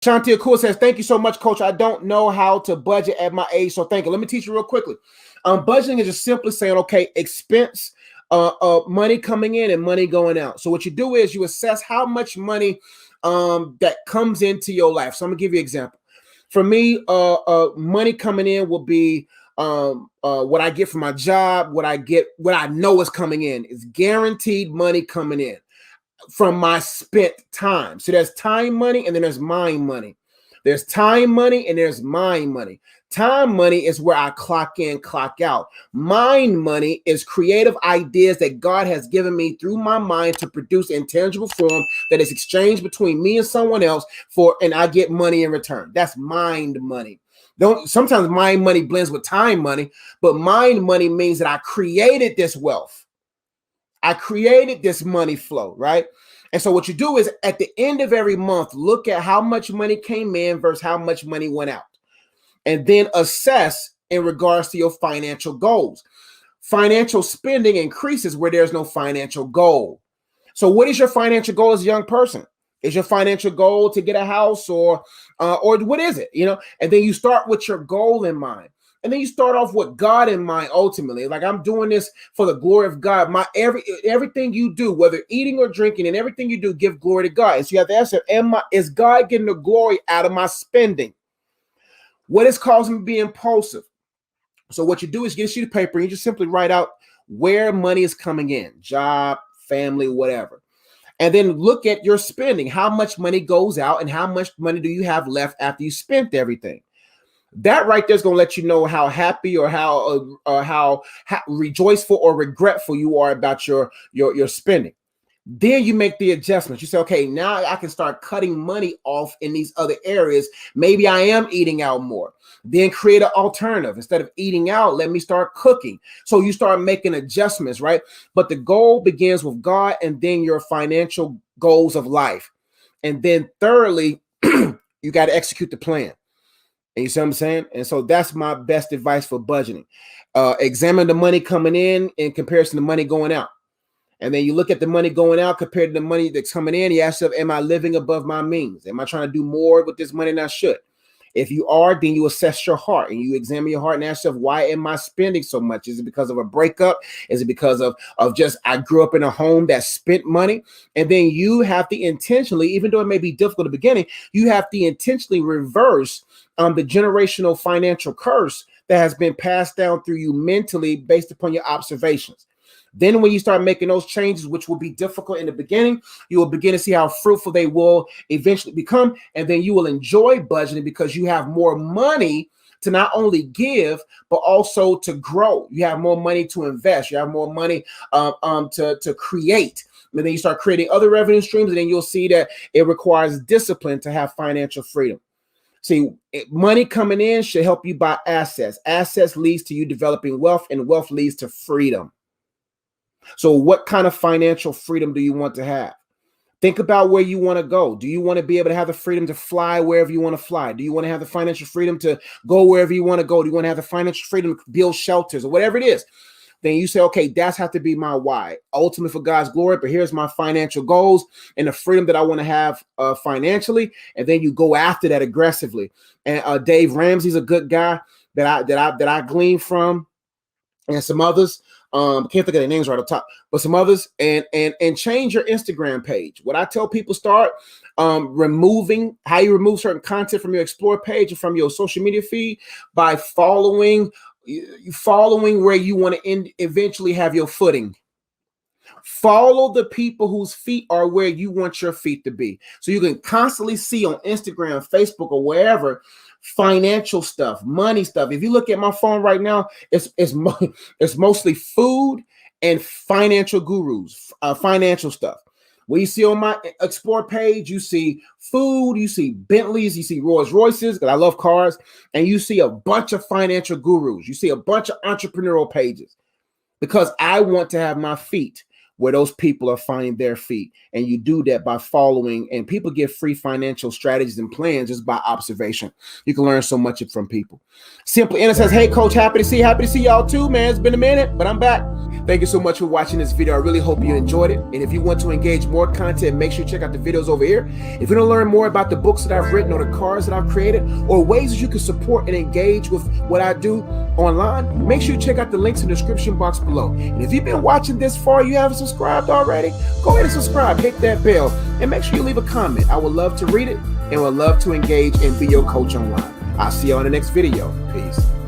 Shantia Cool says, thank you so much, Coach. I don't know how to budget at my age, so thank you. Let me teach you real quickly. Budgeting is just simply saying, okay, expense, money coming in and money going out. So what you do is you assess how much money that comes into your life. So I'm gonna give you an example. For me, money coming in will be what I get from my job, what I know is coming in. Is guaranteed money coming in from my spent time. So there's time money and then there's mind money. There's time money and there's mind money. Time money is where I clock in, clock out. Mind money is creative ideas that God has given me through my mind to produce in tangible form that is exchanged between me and someone else and I get money in return. That's mind money. Sometimes mind money blends with time money, but mind money means that I created this wealth. I created this money flow, right? And so what you do is at the end of every month, look at how much money came in versus how much money went out. And then assess in regards to your financial goals. Financial spending increases where there's no financial goal. So what is your financial goal as a young person? Is your financial goal to get a house or what is it? And then you start with your goal in mind. And then you start off with God in mind ultimately. Like, I'm doing this for the glory of God. Everything you do, whether eating or drinking, and everything you do, give glory to God. And so you have to ask, is God getting the glory out of my spending? What is causing me to be impulsive? So what you do is get a sheet of paper and you just simply write out where money is coming in, job, family, whatever. And then look at your spending. How much money goes out and how much money do you have left after you spent everything? That right there is going to let you know how happy or how rejoiceful or regretful you are about your spending. Then you make the adjustments. You say, okay, now I can start cutting money off in these other areas. Maybe I am eating out more. Then create an alternative. Instead of eating out, let me start cooking. So you start making adjustments, right? But the goal begins with God and then your financial goals of life. And then thirdly, you got to execute the plan. And you see what I'm saying? And so that's my best advice for budgeting. Examine the money coming in comparison to money going out. And then you look at the money going out compared to the money that's coming in. You ask yourself, am I living above my means? Am I trying to do more with this money than I should? If you are, then you assess your heart and you examine your heart and ask yourself, why am I spending so much? Is it because of a breakup? Is it because of just I grew up in a home that spent money? And then you have to intentionally, even though it may be difficult at the beginning, you have to intentionally reverse the generational financial curse that has been passed down through you mentally based upon your observations. Then when you start making those changes, which will be difficult in the beginning, you will begin to see how fruitful they will eventually become. And then you will enjoy budgeting because you have more money to not only give, but also to grow. You have more money to invest. You have more money to create. And then you start creating other revenue streams, and then you'll see that it requires discipline to have financial freedom. See, money coming in should help you buy assets. Assets leads to you developing wealth, and wealth leads to freedom. So what kind of financial freedom do you want to have? Think about where you want to go. Do you want to be able to have the freedom to fly wherever you want to fly? Do you want to have the financial freedom to go wherever you want to go? Do you want to have the financial freedom to build shelters or whatever it is? Then you say, okay, that's have to be my why. Ultimately for God's glory, but here's my financial goals and the freedom that I want to have financially. And then you go after that aggressively. And Dave Ramsey's a good guy that I glean from, and some others. Can't think of their names right up top, but some others, and change your Instagram page. What I tell people, start removing how you remove certain content from your Explore page and from your social media feed by following where you want to eventually have your footing. Follow the people whose feet are where you want your feet to be. So you can constantly see on Instagram, Facebook, or wherever financial stuff, money stuff. If you look at my phone right now, it's mostly food and financial gurus, financial stuff. What you see on my Explore page, you see food, you see Bentleys, you see Rolls Royces, because I love cars, and you see a bunch of financial gurus. You see a bunch of entrepreneurial pages, because I want to have my feet where those people are finding their feet. And you do that by following, and people get free financial strategies and plans just by observation. You can learn so much from people. Simply Anna says, hey coach, happy to see y'all too, man. It's been a minute, but I'm back. Thank you so much for watching this video. I really hope you enjoyed it. And if you want to engage more content, make sure you check out the videos over here. If you want to learn more about the books that I've written or the cards that I've created, or ways that you can support and engage with what I do online, make sure you check out the links in the description box below. And if you've been watching this far, you haven't subscribed already, go ahead and subscribe, hit that bell, and make sure you leave a comment. I would love to read it and would love to engage and be your coach online. I'll see you on the next video. Peace.